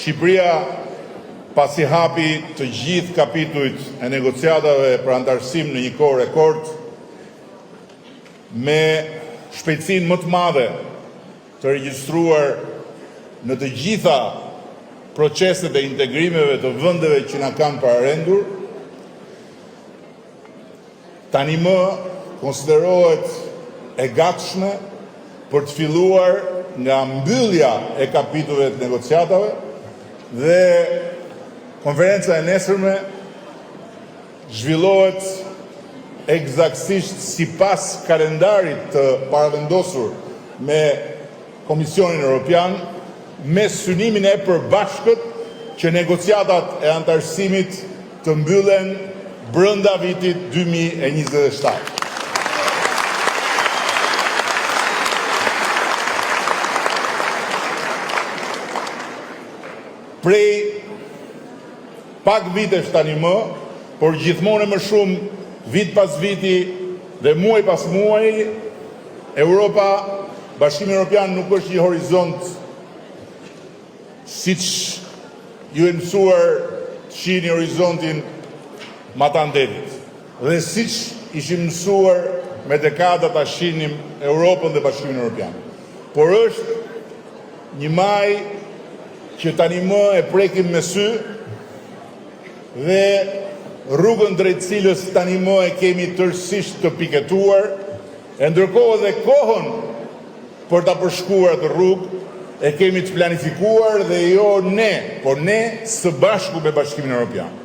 Shqipëria pasi hapi të gjithë kapitujt e negociatave për antarësim në një kohë rekord, me shpejtësinë më të madhe të regjistruar në të gjitha proceset e integrimeve të vendeve që na kanë pararendur, tani më konsiderohet e gatshme për të filluar nga mbyllja e kapitujve të negociatave dhe konferenca e nesërme zhvillohet eksaktësisht sipas kalendarit të paravendosur me Komisionin Evropian, me synimin e përbashkët që negociatat e antarësimit të mbyllen brenda vitit 2027. Prej pak vitesh tani më, por gjithmonë më shumë vit pas viti dhe muaj pas muaji, Europa, Bashkimi Evropian nuk është një horizont siç ju e mësuar të shihni horizontin Matandetit. Dhe siç ishim mësuar me dekada ta shihnim Europën dhe Bashkimin Evropian. Por është një maj që tani më e prekim me sy dhe rrugën drejt cilës tani më e kemi tërësisht të piketuar, e ndërkohë dhe kohën për ta përshkuar atë rrugë e kemi të planifikuar dhe jo ne, por ne së bashku me Bashkimin Evropian.